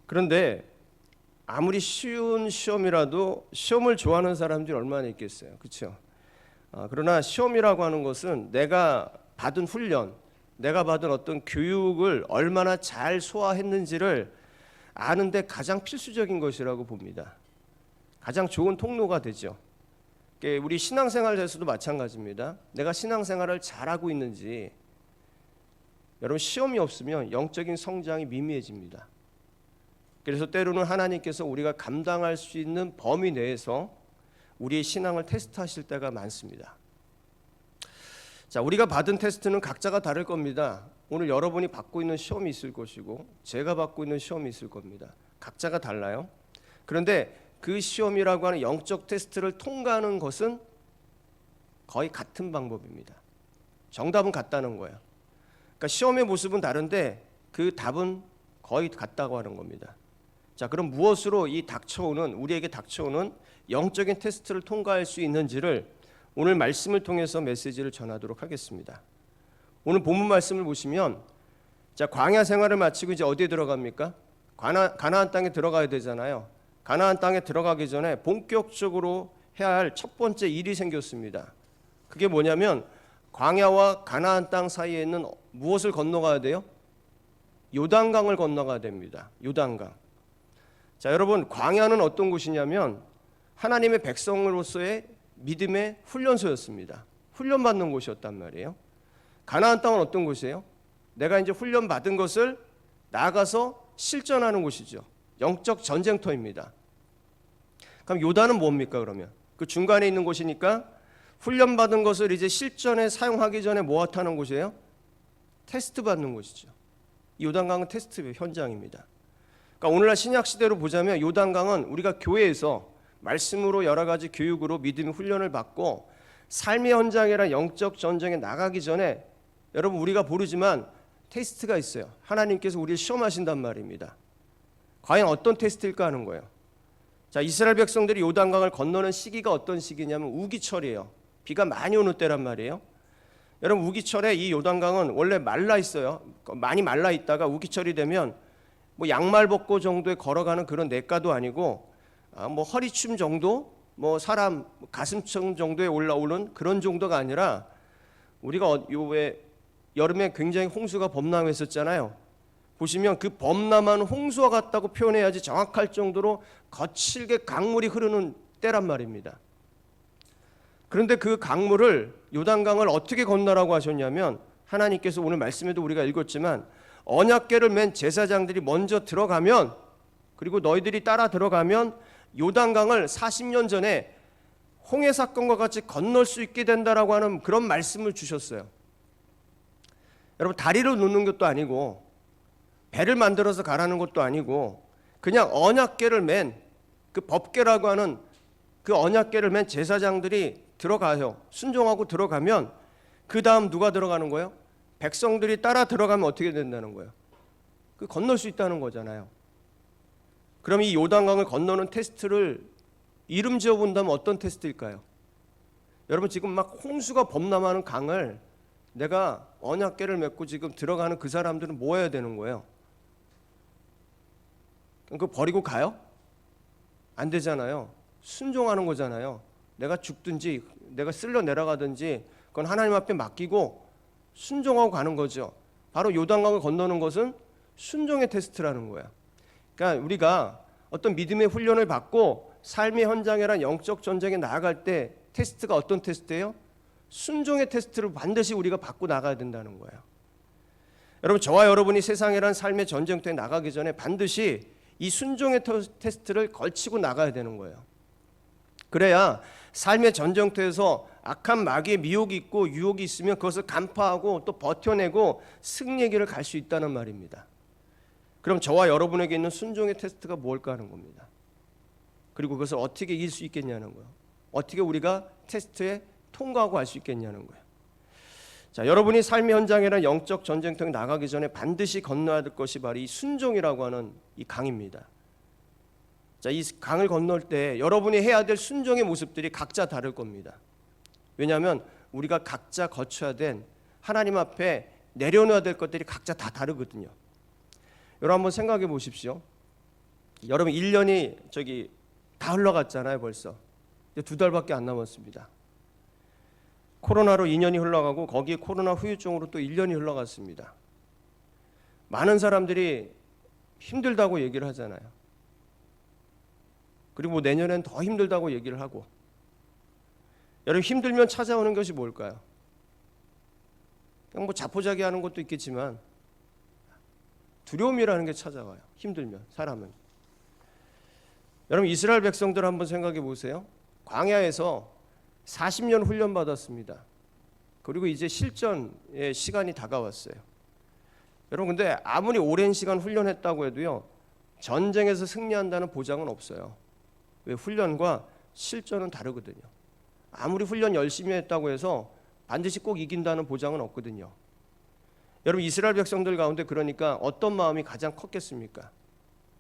그런데 아무리 쉬운 시험이라도 시험을 좋아하는 사람들이 얼마나 있겠어요, 그렇죠? 그러나 시험이라고 하는 것은 내가 받은 훈련, 내가 받은 어떤 교육을 얼마나 잘 소화했는지를 아는데 가장 필수적인 것이라고 봅니다. 가장 좋은 통로가 되죠. 우리 신앙생활에서도 마찬가지입니다. 내가 신앙생활을 잘하고 있는지, 여러분 시험이 없으면 영적인 성장이 미미해집니다. 그래서 때로는 하나님께서 우리가 감당할 수 있는 범위 내에서 우리의 신앙을 테스트하실 때가 많습니다. 자, 우리가 받은 테스트는 각자가 다를 겁니다. 오늘 여러분이 받고 있는 시험이 있을 것이고 제가 받고 있는 시험이 있을 겁니다. 각자가 달라요. 그런데 그 시험이라고 하는 영적 테스트를 통과하는 것은 거의 같은 방법입니다. 정답은 같다는 거예요. 그러니까 시험의 모습은 다른데 그 답은 거의 같다고 하는 겁니다. 자, 그럼 무엇으로 우리에게 닥쳐오는 영적인 테스트를 통과할 수 있는지를 오늘 말씀을 통해서 메시지를 전하도록 하겠습니다. 오늘 본문 말씀을 보시면, 자, 광야 생활을 마치고 이제 어디에 들어갑니까? 가나안 땅에 들어가야 되잖아요. 가나안 땅에 들어가기 전에 본격적으로 해야 할 첫 번째 일이 생겼습니다. 그게 뭐냐면 광야와 가나안 땅 사이에 있는 무엇을 건너가야 돼요? 요단강을 건너가야 됩니다. 요단강. 자, 여러분, 광야는 어떤 곳이냐면 하나님의 백성으로서의 믿음의 훈련소였습니다. 훈련받는 곳이었단 말이에요. 가나안 땅은 어떤 곳이에요? 내가 이제 훈련받은 것을 나아가서 실전하는 곳이죠. 영적 전쟁터입니다. 그럼 요단은 뭡니까 그러면? 그 중간에 있는 곳이니까 훈련받은 것을 이제 실전에 사용하기 전에 뭐 하는 곳이에요? 테스트 받는 곳이죠. 요단강은 테스트 현장입니다. 그러니까 오늘날 신약 시대로 보자면 요단강은 우리가 교회에서 말씀으로 여러 가지 교육으로 믿음의 훈련을 받고 삶의 현장이란 영적 전쟁에 나가기 전에 여러분 우리가 모르지만 테스트가 있어요. 하나님께서 우리를 시험하신단 말입니다. 과연 어떤 테스트일까 하는 거예요. 자, 이스라엘 백성들이 요단강을 건너는 시기가 어떤 시기냐면 우기철이에요. 비가 많이 오는 때란 말이에요. 여러분 우기철에 이 요단강은 원래 말라 있어요. 많이 말라 있다가 우기철이 되면 뭐 양말 벗고 정도에 걸어가는 그런 냇가도 아니고 뭐 허리춤 정도, 뭐 사람 가슴층 정도에 올라오는 그런 정도가 아니라 우리가 왜 여름에 굉장히 홍수가 범람했었잖아요. 보시면 그 범람한 홍수와 같다고 표현해야지 정확할 정도로 거칠게 강물이 흐르는 때란 말입니다. 그런데 그 강물을 요단강을 어떻게 건너라고 하셨냐면 하나님께서 오늘 말씀에도 우리가 읽었지만 언약궤를 맨 제사장들이 먼저 들어가면, 그리고 너희들이 따라 들어가면 요단강을 40년 전에 홍해 사건과 같이 건널 수 있게 된다라고 하는 그런 말씀을 주셨어요. 여러분 다리로 놓는 것도 아니고 배를 만들어서 가라는 것도 아니고 그냥 언약궤를 맨 그 법궤라고 하는 그 언약궤를 맨 제사장들이 들어가요. 순종하고 들어가면 그 다음 누가 들어가는 거예요? 백성들이 따라 들어가면 어떻게 된다는 거예요? 그 건널 수 있다는 거잖아요. 그럼 이 요단강을 건너는 테스트를 이름 지어본다면 어떤 테스트일까요? 여러분 지금 막 홍수가 범람하는 강을 내가 언약궤를 맺고 지금 들어가는 그 사람들은 뭐 해야 되는 거예요? 그거 버리고 가요? 안 되잖아요. 순종하는 거잖아요. 내가 죽든지 내가 쓸려 내려가든지 그건 하나님 앞에 맡기고 순종하고 가는 거죠. 바로 요단강을 건너는 것은 순종의 테스트라는 거야. 그러니까 우리가 어떤 믿음의 훈련을 받고 삶의 현장이란 영적 전쟁에 나아갈 때 테스트가 어떤 테스트예요? 순종의 테스트를 반드시 우리가 받고 나가야 된다는 거예요. 여러분 저와 여러분이 세상이란 삶의 전쟁터에 나가기 전에 반드시 이 순종의 테스트를 걸치고 나가야 되는 거예요. 그래야 삶의 전쟁터에서 악한 마귀의 미혹이 있고 유혹이 있으면 그것을 간파하고 또 버텨내고 승리의 길을 갈 수 있다는 말입니다. 그럼 저와 여러분에게 있는 순종의 테스트가 뭘까 하는 겁니다. 그리고 그것을 어떻게 이길 수 있겠냐는 거예요. 어떻게 우리가 테스트에 통과하고 갈 수 있겠냐는 거예요. 자, 여러분이 삶의 현장이란 영적 전쟁터에 나가기 전에 반드시 건너야 될 것이 바로 이 순종이라고 하는 이 강입니다. 자, 이 강을 건널 때 여러분이 해야 될 순종의 모습들이 각자 다를 겁니다. 왜냐하면 우리가 각자 거쳐야 된 하나님 앞에 내려놓아야 될 것들이 각자 다 다르거든요. 여러분 한번 생각해 보십시오. 여러분 1년이 다 흘러갔잖아요. 벌써 이제 2달밖에 안 남았습니다. 코로나로 2년이 흘러가고 거기에 코로나 후유증으로 또 1년이 흘러갔습니다. 많은 사람들이 힘들다고 얘기를 하잖아요. 그리고 뭐 내년엔 더 힘들다고 얘기를 하고. 여러분 힘들면 찾아오는 것이 뭘까요? 그냥 뭐 자포자기하는 것도 있겠지만 두려움이라는 게 찾아와요. 힘들면 사람은. 여러분 이스라엘 백성들 한번 생각해 보세요. 광야에서 40년 훈련 받았습니다. 그리고 이제 실전의 시간이 다가왔어요. 여러분 근데 아무리 오랜 시간 훈련했다고 해도요, 전쟁에서 승리한다는 보장은 없어요. 왜? 훈련과 실전은 다르거든요. 아무리 훈련 열심히 했다고 해서 반드시 꼭 이긴다는 보장은 없거든요. 여러분 이스라엘 백성들 가운데 그러니까 어떤 마음이 가장 컸겠습니까?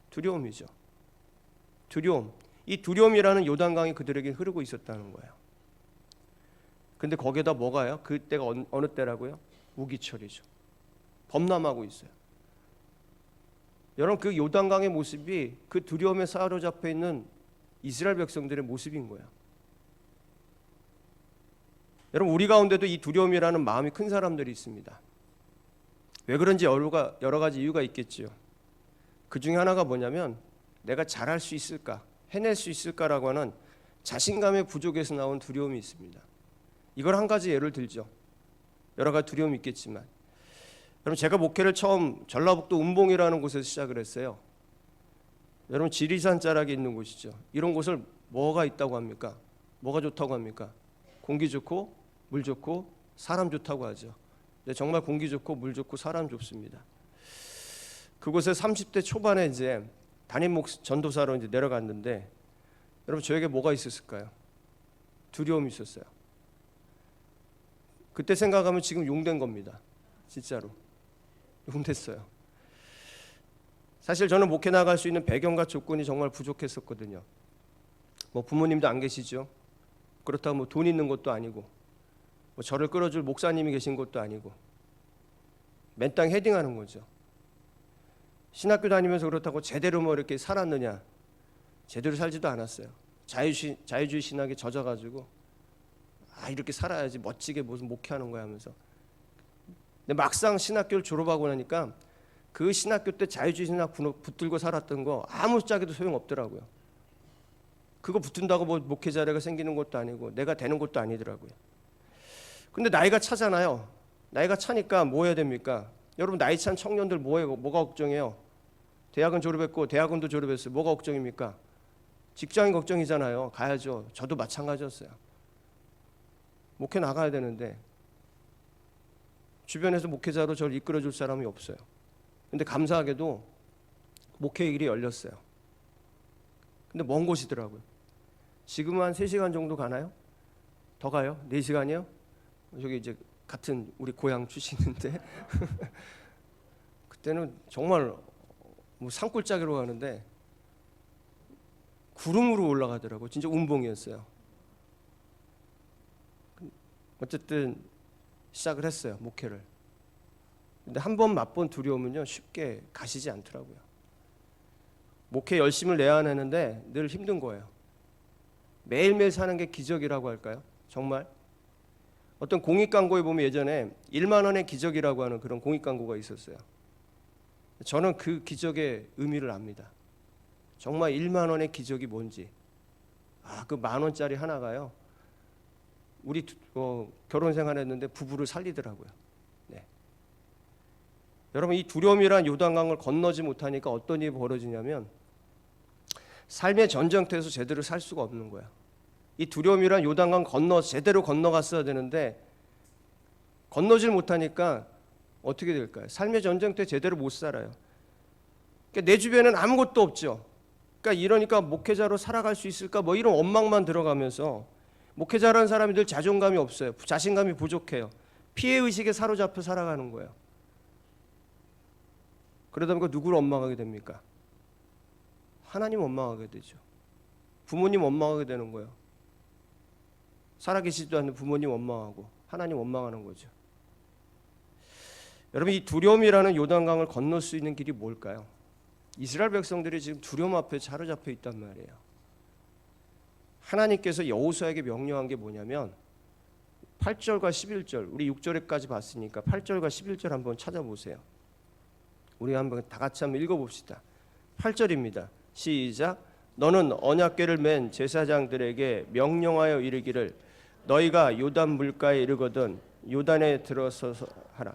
두려움이죠. 두려움. 이 두려움이라는 요단강이 그들에게 흐르고 있었다는 거예요. 근데 거기에다 뭐가요? 그때가 어느 때라고요? 우기철이죠. 범람하고 있어요. 여러분 그 요단강의 모습이 그 두려움에 사로잡혀 있는 이스라엘 백성들의 모습인 거예요. 여러분 우리 가운데도 이 두려움이라는 마음이 큰 사람들이 있습니다. 왜 그런지 여러 가지 이유가 있겠지요. 그 중에 하나가 뭐냐면 내가 잘할 수 있을까, 해낼 수 있을까라고 하는 자신감의 부족에서 나온 두려움이 있습니다. 이걸 한 가지 예를 들죠. 여러 가지 두려움이 있겠지만, 여러분 제가 목회를 처음 전라북도 운봉이라는 곳에서 시작을 했어요. 여러분 지리산 자락에 있는 곳이죠. 이런 곳을 뭐가 있다고 합니까? 뭐가 좋다고 합니까? 공기 좋고 물 좋고 사람 좋다고 하죠. 근데 정말 공기 좋고 물 좋고 사람 좋습니다. 그곳에 30대 초반에 이제 담임 전도사로 이제 내려갔는데, 여러분 저에게 뭐가 있었을까요? 두려움이 있었어요. 그때 생각하면 지금 용된 겁니다. 진짜로 용됐어요. 사실 저는 목회 나갈 수 있는 배경과 조건이 정말 부족했었거든요. 뭐 부모님도 안 계시죠. 그렇다고 뭐 돈 있는 것도 아니고, 뭐 저를 끌어줄 목사님이 계신 것도 아니고, 맨땅 헤딩하는 거죠. 신학교 다니면서 그렇다고 제대로 뭐 이렇게 살았느냐? 제대로 살지도 않았어요. 자유주의 신학에 젖어가지고 이렇게 살아야지 멋지게 무슨 목회하는 거야 하면서. 근데 막상 신학교를 졸업하고 나니까 그 신학교 때 자유주의 신학 붙들고 살았던 거 아무 짝에도 소용없더라고요. 그거 붙은다고 뭐 목회 자리가 생기는 것도 아니고 내가 되는 것도 아니더라고요. 근데 나이가 차잖아요. 나이가 차니까 뭐 해야 됩니까? 여러분 나이 찬 청년들 뭐가 걱정해요? 대학은 졸업했고 대학원도 졸업했어요. 뭐가 걱정입니까? 직장인 걱정이잖아요. 가야죠. 저도 마찬가지였어요. 목회 나가야 되는데 주변에서 목회자로 저를 이끌어줄 사람이 없어요. 근데 감사하게도 목회의 길이 열렸어요. 근데 먼 곳이더라고요. 지금은 한 3시간 정도 가나요? 더 가요? 4시간이요? 저기 이제 같은 우리 고향 출신인데 그때는 정말 뭐 산골짜기로 가는데 구름으로 올라가더라고요. 진짜 운봉이었어요. 어쨌든 시작을 했어요, 목회를. 근데 한 번 맛본 두려움은요 쉽게 가시지 않더라고요. 목회 열심을 내야 하는데 늘 힘든 거예요. 매일매일 사는 게 기적이라고 할까요? 정말 어떤 공익 광고에 보면 예전에 1만 원의 기적이라고 하는 그런 공익 광고가 있었어요. 저는 그 기적의 의미를 압니다. 정말 1만 원의 기적이 뭔지. 그 10,000원짜리 하나가요. 우리 결혼 생활했는데 부부를 살리더라고요. 네. 여러분 이 두려움이란 요단강을 건너지 못하니까 어떤 일이 벌어지냐면 삶의 전쟁터에서 제대로 살 수가 없는 거야. 이 두려움이란 요단강 제대로 건너갔어야 되는데 건너질 못하니까 어떻게 될까요? 삶의 전쟁터에 제대로 못 살아요. 그러니까 내 주변에는 아무것도 없죠. 그러니까 이러니까 목회자로 살아갈 수 있을까? 뭐 이런 원망만 들어가면서 목회자라는 사람이 늘 자존감이 없어요. 자신감이 부족해요. 피해의식에 사로잡혀 살아가는 거예요. 그러다 보니까 누구를 원망하게 됩니까? 하나님 원망하게 되죠. 부모님 원망하게 되는 거예요. 살아계시지도 않는 부모님 원망하고 하나님 원망하는 거죠. 여러분, 이 두려움이라는 요단강을 건널 수 있는 길이 뭘까요? 이스라엘 백성들이 지금 두려움 앞에 사로잡혀 있단 말이에요. 하나님께서 여호수아에게 명령한 게 뭐냐면 8절과 11절, 우리 6절에까지 봤으니까 8절과 11절 한번 찾아보세요. 우리 한번 다 같이 한번 읽어봅시다. 8절입니다. 시작. 너는 언약궤를 맨 제사장들에게 명령하여 이르기를 너희가 요단 물가에 이르거든 요단에 들어서서 하라.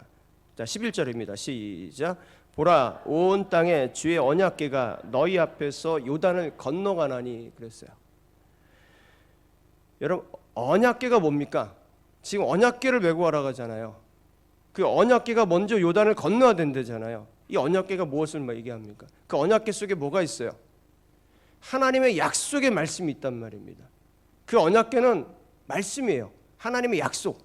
자, 11절입니다. 시작. 보라, 온 땅에 주의 언약궤가 너희 앞에서 요단을 건너가나니 그랬어요. 여러분, 언약궤가 뭡니까? 지금 언약궤를 메고 가라고 하잖아요. 그 언약궤가 먼저 요단을 건너야 된다잖아요. 이 언약궤가 무엇을 얘기합니까? 그 언약궤 속에 뭐가 있어요? 하나님의 약속의 말씀이 있단 말입니다. 그 언약궤는 말씀이에요. 하나님의 약속.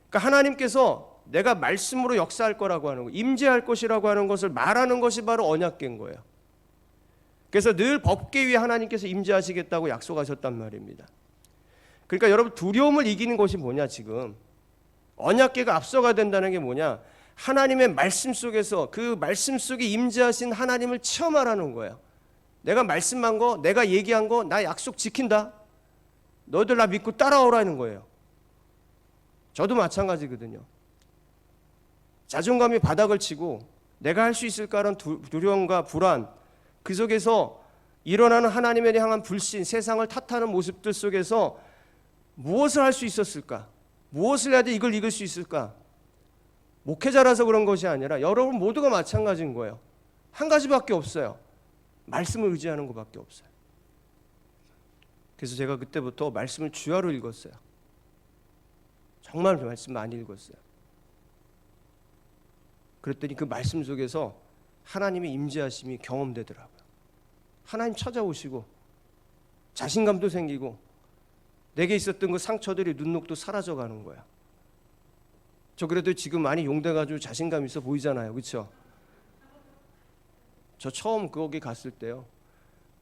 그러니까 하나님께서 내가 말씀으로 역사할 거라고 하는 거, 임재할 것이라고 하는 것을 말하는 것이 바로 언약궤인 거예요. 그래서 늘 법궤 위에 하나님께서 임재하시겠다고 약속하셨단 말입니다. 그러니까 여러분, 두려움을 이기는 것이 뭐냐? 지금 언약궤가 앞서가야 된다는 게 뭐냐? 하나님의 말씀 속에서 그 말씀 속에 임재하신 하나님을 체험하라는 거예요. 내가 말씀한 거, 내가 얘기한 거, 나 약속 지킨다. 너희들 나 믿고 따라오라는 거예요. 저도 마찬가지거든요. 자존감이 바닥을 치고 내가 할 수 있을까라는 두려움과 불안, 그 속에서 일어나는 하나님에 향한 불신, 세상을 탓하는 모습들 속에서 무엇을 할 수 있었을까? 무엇을 해야 돼 이걸 이길 수 있을까? 목회자라서 그런 것이 아니라 여러분 모두가 마찬가지인 거예요. 한 가지밖에 없어요. 말씀을 의지하는 것밖에 없어요. 그래서 제가 그때부터 말씀을 주야로 읽었어요. 정말 말씀 많이 읽었어요. 그랬더니 그 말씀 속에서 하나님의 임재하심이 경험되더라고요. 하나님 찾아오시고 자신감도 생기고 내게 있었던 그 상처들이 눈녹도 사라져가는 거야. 저 그래도 지금 많이 용돼가지고 자신감 있어 보이잖아요. 그렇죠? 저 처음 거기 갔을 때요,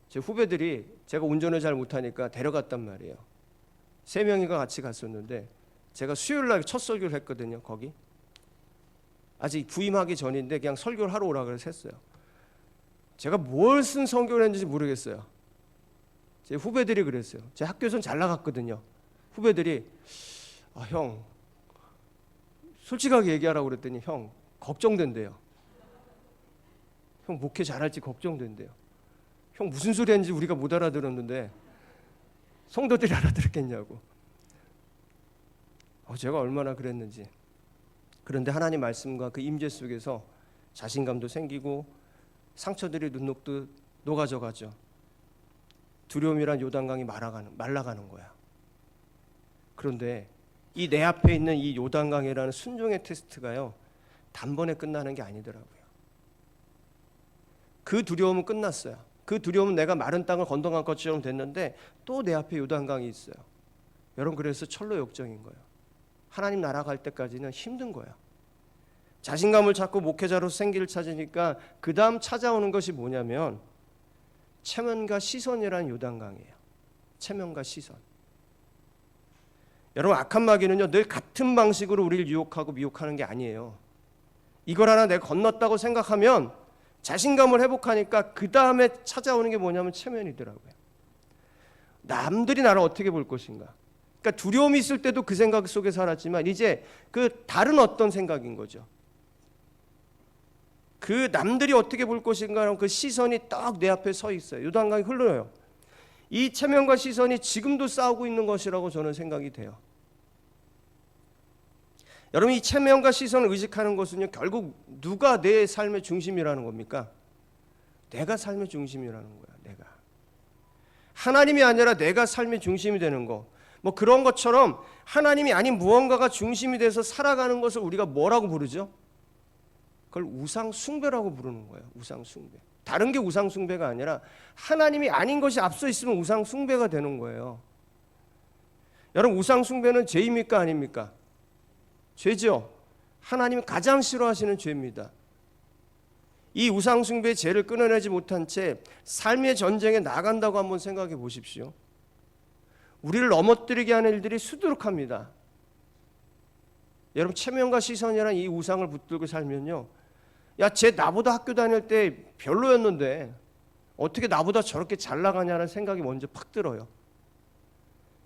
제 후배들이 제가 운전을 잘 못하니까 데려갔단 말이에요. 3명이가 같이 갔었는데 제가 수요일날 첫 설교를 했거든요. 거기 아직 부임하기 전인데 그냥 설교를 하러 오라 그래서 했어요. 제가 뭘 쓴 설교를 했는지 모르겠어요. 제 후배들이 그랬어요. 제 학교에서는 잘 나갔거든요. 후배들이 형 솔직하게 얘기하라고 그랬더니 형 걱정된대요. 형 목회 잘할지 걱정된대요. 형 무슨 소리 하는지 우리가 못 알아들었는데 성도들이 알아들었겠냐고. 제가 얼마나 그랬는지. 그런데 하나님 말씀과 그 임재 속에서 자신감도 생기고 상처들이 눈녹듯 녹아져가죠. 두려움이란 요단강이 말라가는 거야. 그런데 이 내 앞에 있는 이 요단강이라는 순종의 테스트가요, 단번에 끝나는 게 아니더라고요. 그 두려움은 끝났어요. 그 두려움은 내가 마른 땅을 건너간 것처럼 됐는데 또 내 앞에 요단강이 있어요. 여러분, 그래서 철로 역정인 거예요. 하나님 나라 갈 때까지는 힘든 거예요. 자신감을 찾고 목회자로서 생기를 찾으니까 그 다음 찾아오는 것이 뭐냐면 체면과 시선이라는 요단강이에요. 체면과 시선. 여러분, 악한 마귀는요 늘 같은 방식으로 우리를 유혹하고 미혹하는 게 아니에요. 이걸 하나 내가 건넜다고 생각하면 자신감을 회복하니까 그 다음에 찾아오는 게 뭐냐면 체면이더라고요. 남들이 나를 어떻게 볼 것인가. 그러니까 두려움이 있을 때도 그 생각 속에 살았지만 이제 그 다른 어떤 생각인 거죠. 그 남들이 어떻게 볼 것인가라는 그 시선이 딱 내 앞에 서 있어요. 요단강이 흘러요. 이 체면과 시선이 지금도 싸우고 있는 것이라고 저는 생각이 돼요. 여러분, 이 체면과 시선을 의식하는 것은요 결국 누가 내 삶의 중심이라는 겁니까? 내가 삶의 중심이라는 거야. 내가 하나님이 아니라 내가 삶의 중심이 되는 거, 뭐 그런 것처럼 하나님이 아닌 무언가가 중심이 돼서 살아가는 것을 우리가 뭐라고 부르죠? 그걸 우상 숭배라고 부르는 거예요. 우상 숭배. 다른 게 우상 숭배가 아니라 하나님이 아닌 것이 앞서 있으면 우상 숭배가 되는 거예요. 여러분, 우상 숭배는 죄입니까 아닙니까? 죄죠. 하나님이 가장 싫어하시는 죄입니다. 이 우상 숭배의 죄를 끊어내지 못한 채 삶의 전쟁에 나간다고 한번 생각해 보십시오. 우리를 넘어뜨리게 하는 일들이 수두룩합니다. 여러분 체면과 시선이라는 이 우상을 붙들고 살면요, 야, 쟤 나보다 학교 다닐 때 별로였는데 어떻게 나보다 저렇게 잘 나가냐는 생각이 먼저 팍 들어요.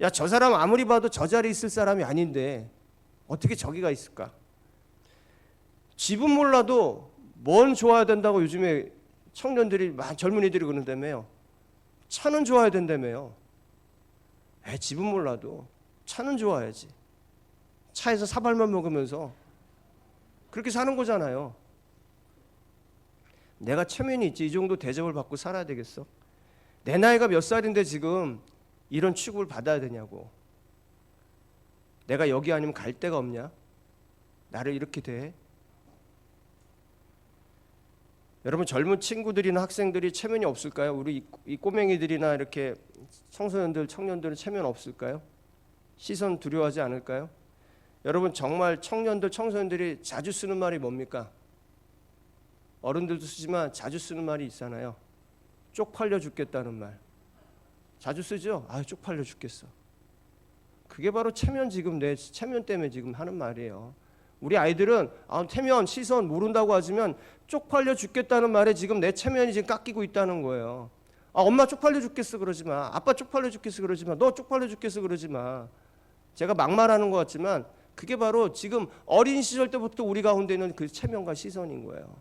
야, 저 사람 아무리 봐도 저 자리에 있을 사람이 아닌데 어떻게 저기가 있을까? 집은 몰라도 뭔 좋아야 된다고 요즘에 청년들이, 젊은이들이 그러는다며요. 차는 좋아야 된다며요. 집은 몰라도 차는 좋아야지. 차에서 사발만 먹으면서 그렇게 사는 거잖아요. 내가 체면이 있지 이 정도 대접을 받고 살아야 되겠어? 내 나이가 몇 살인데 지금 이런 취급을 받아야 되냐고. 내가 여기 아니면 갈 데가 없냐? 나를 이렇게 대해? 여러분, 젊은 친구들이나 학생들이 체면이 없을까요? 우리 이 꼬맹이들이나 이렇게 청소년들, 청년들은 체면 없을까요? 시선 두려워하지 않을까요? 여러분, 정말 청년들, 청소년들이 자주 쓰는 말이 뭡니까? 어른들도 쓰지만 자주 쓰는 말이 있잖아요. 쪽팔려 죽겠다는 말. 자주 쓰죠? 아, 쪽팔려 죽겠어. 그게 바로 체면, 지금 내 체면 때문에 지금 하는 말이에요. 우리 아이들은 체면, 시선 모른다고 하지만 쪽팔려 죽겠다는 말에 지금 내 체면이 지금 깎이고 있다는 거예요. 엄마 쪽팔려 죽겠어 그러지 마. 아빠 쪽팔려 죽겠어 그러지 마. 너 쪽팔려 죽겠어 그러지 마. 제가 막말하는 것 같지만 그게 바로 지금 어린 시절 때부터 우리 가운데 있는 그 체면과 시선인 거예요.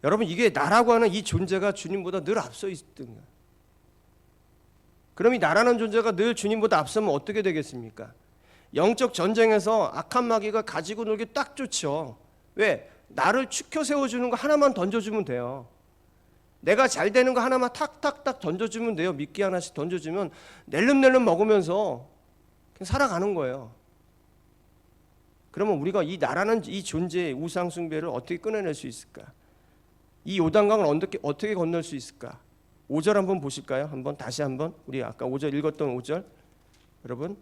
여러분, 이게 나라고 하는 이 존재가 주님보다 늘 앞서 있든, 그럼 이 나라는 존재가 늘 주님보다 앞서면 어떻게 되겠습니까? 영적 전쟁에서 악한 마귀가 가지고 놀기 딱 좋죠. 왜? 나를 추켜 세워주는 거 하나만 던져주면 돼요. 내가 잘 되는 거 하나만 탁탁탁 던져주면 돼요. 미끼 하나씩 던져주면 낼름낼름 먹으면서 그냥 살아가는 거예요. 그러면 우리가 이 나라는 이 존재의 우상 숭배를 어떻게 끊어낼 수 있을까? 이 요단강을 어떻게 건널 수 있을까? 5절 한번 보실까요? 한번 다시 한번 우리 아까 5절 읽었던 5절, 여러분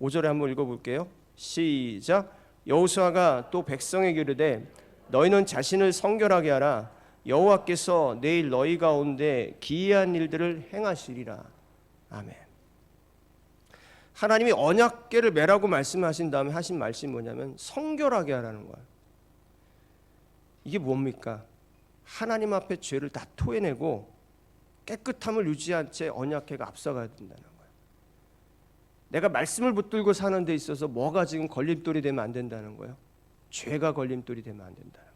5절에 한번 읽어볼게요. 시작. 여호수아가 또 백성에게 이르되 너희는 자신을 성결하게 하라. 여호와께서 내일 너희 가운데 기이한 일들을 행하시리라. 아멘. 하나님이 언약궤를 매라고 말씀하신 다음에 하신 말씀이 뭐냐면 성결하게 하라는 거예요. 이게 뭡니까? 하나님 앞에 죄를 다 토해내고 깨끗함을 유지한 채 언약궤가 앞서가야 된다는 거예요. 내가 말씀을 붙들고 사는 데 있어서 뭐가 지금 걸림돌이 되면 안 된다는 거예요. 죄가 걸림돌이 되면 안 된다는 거예요.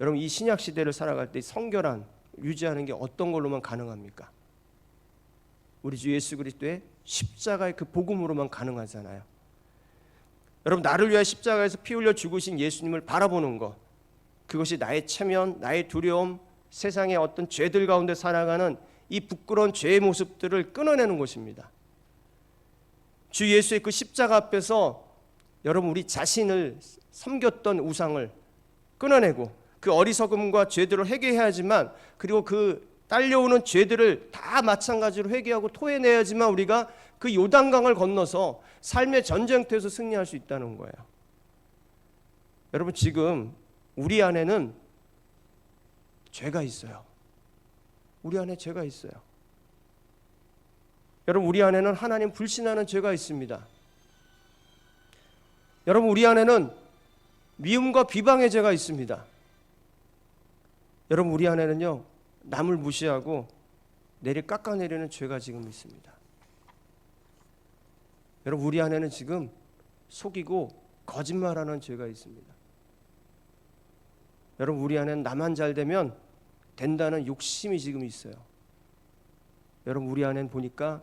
여러분, 이 신약 시대를 살아갈 때 성결한 유지하는 게 어떤 걸로만 가능합니까? 우리 주 예수 그리스도의 십자가의 그 복음으로만 가능하잖아요. 여러분, 나를 위해 십자가에서 피 흘려 죽으신 예수님을 바라보는 것, 그것이 나의 체면, 나의 두려움, 세상의 어떤 죄들 가운데 살아가는 이 부끄러운 죄의 모습들을 끊어내는 것입니다. 주 예수의 그 십자가 앞에서 여러분, 우리 자신을 섬겼던 우상을 끊어내고 그 어리석음과 죄들을 회개해야지만, 그리고 그 딸려오는 죄들을 다 마찬가지로 회개하고 토해내야지만 우리가 그 요단강을 건너서 삶의 전쟁터에서 승리할 수 있다는 거예요. 여러분, 지금 우리 안에는 죄가 있어요. 우리 안에 죄가 있어요. 여러분, 우리 안에는 하나님 불신하는 죄가 있습니다. 여러분, 우리 안에는 미움과 비방의 죄가 있습니다. 여러분, 우리 안에는요, 남을 무시하고 내리 깎아내리는 죄가 지금 있습니다. 여러분, 우리 안에는 지금 속이고 거짓말하는 죄가 있습니다. 여러분, 우리 안에는 나만 잘 되면 된다는 욕심이 지금 있어요. 여러분, 우리 안에는 보니까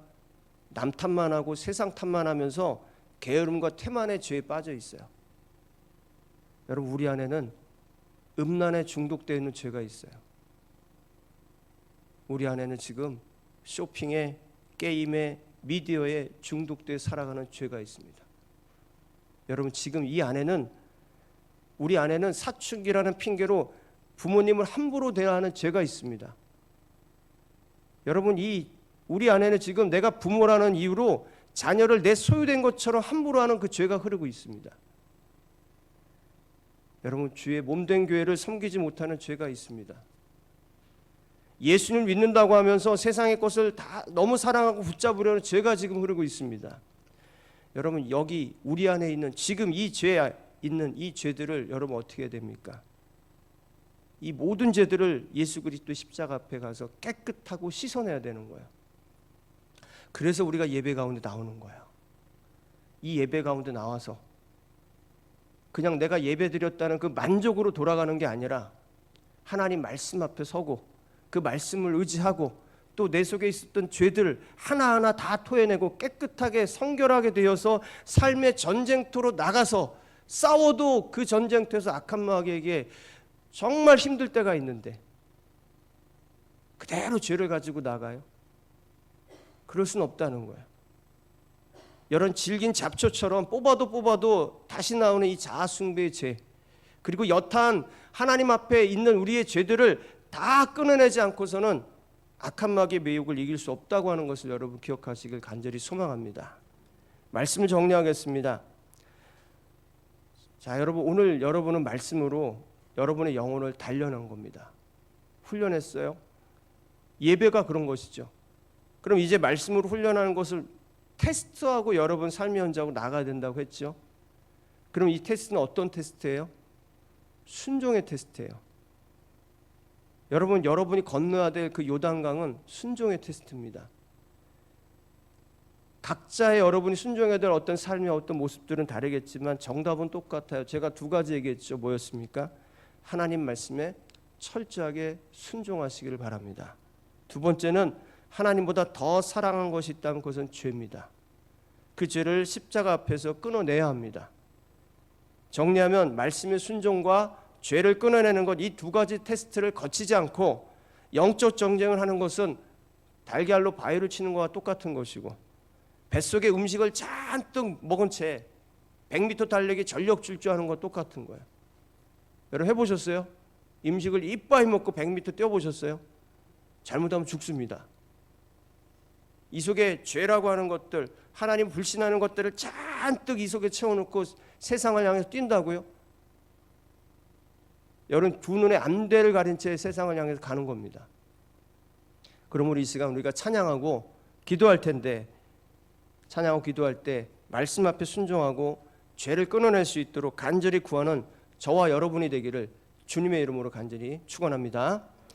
남 탓만 하고 세상 탓만 하면서 게으름과 태만의 죄에 빠져 있어요. 여러분, 우리 안에는 음란에 중독되어 있는 죄가 있어요. 우리 안에는 지금 쇼핑에, 게임에, 미디어에 중독되어 살아가는 죄가 있습니다. 여러분, 지금 이 안에는, 우리 안에는 사춘기라는 핑계로 부모님을 함부로 대하는 죄가 있습니다. 여러분, 우리 안에는 지금 내가 부모라는 이유로 자녀를 내 소유된 것처럼 함부로 하는 그 죄가 흐르고 있습니다. 여러분, 주의 몸된 교회를 섬기지 못하는 죄가 있습니다. 예수님을 믿는다고 하면서 세상의 것을 다 너무 사랑하고 붙잡으려는 죄가 지금 흐르고 있습니다. 여러분 여기 우리 안에 있는 지금 이 죄에 있는 이 죄들을 여러분 어떻게 해야 됩니까? 이 모든 죄들을 예수 그리스도 십자가 앞에 가서 깨끗하고 씻어내야 되는 거예요. 그래서 우리가 예배 가운데 나오는 거예요. 이 예배 가운데 나와서 그냥 내가 예배 드렸다는 그 만족으로 돌아가는 게 아니라 하나님 말씀 앞에 서고 그 말씀을 의지하고 또 내 속에 있었던 죄들을 하나하나 다 토해내고 깨끗하게 성결하게 되어서 삶의 전쟁터로 나가서 싸워도 그 전쟁터에서 악한 마귀에게 정말 힘들 때가 있는데 그대로 죄를 가지고 나가요? 그럴 수는 없다는 거예요. 이런 질긴 잡초처럼 뽑아도 다시 나오는 이 자아숭배의 죄, 그리고 여탄 하나님 앞에 있는 우리의 죄들을 다 끊어내지 않고서는 악한 마귀의 매혹을 이길 수 없다고 하는 것을 여러분 기억하시길 간절히 소망합니다. 말씀을 정리하겠습니다. 자, 여러분 오늘 여러분은 말씀으로 여러분의 영혼을 단련한 겁니다. 훈련했어요? 예배가 그런 것이죠. 그럼 이제 말씀으로 훈련하는 것을 테스트하고 여러분 삶의 현장으로 나가야 된다고 했죠. 그럼 이 테스트는 어떤 테스트예요? 순종의 테스트예요. 여러분이 건너야 될 그 요단강은 순종의 테스트입니다. 각자의 여러분이 순종해야 될 어떤 삶의 어떤 모습들은 다르겠지만 정답은 똑같아요. 제가 두 가지 얘기했죠. 뭐였습니까? 하나님 말씀에 철저하게 순종하시기를 바랍니다. 두 번째는 하나님보다 더 사랑한 것이 있다면 그것은 죄입니다. 그 죄를 십자가 앞에서 끊어내야 합니다. 정리하면 말씀의 순종과 죄를 끊어내는 것, 이 두 가지 테스트를 거치지 않고 영적 전쟁을 하는 것은 달걀로 바위를 치는 것과 똑같은 것이고, 뱃속에 음식을 잔뜩 먹은 채 100m 달리기 전력 질주하는 것과 똑같은 거예요. 여러분 해보셨어요? 음식을 이빠이 먹고 100m 뛰어보셨어요? 잘못하면 죽습니다. 이 속에 죄라고 하는 것들, 하나님 불신하는 것들을 잔뜩 이 속에 채워놓고 세상을 향해서 뛴다고요? 여러분 두 눈에 안대를 가린 채 세상을 향해서 가는 겁니다. 그러므로 이 시간 우리가 찬양하고 기도할 텐데, 찬양하고 기도할 때 말씀 앞에 순종하고 죄를 끊어낼 수 있도록 간절히 구하는 저와 여러분이 되기를 주님의 이름으로 간절히 축원합니다.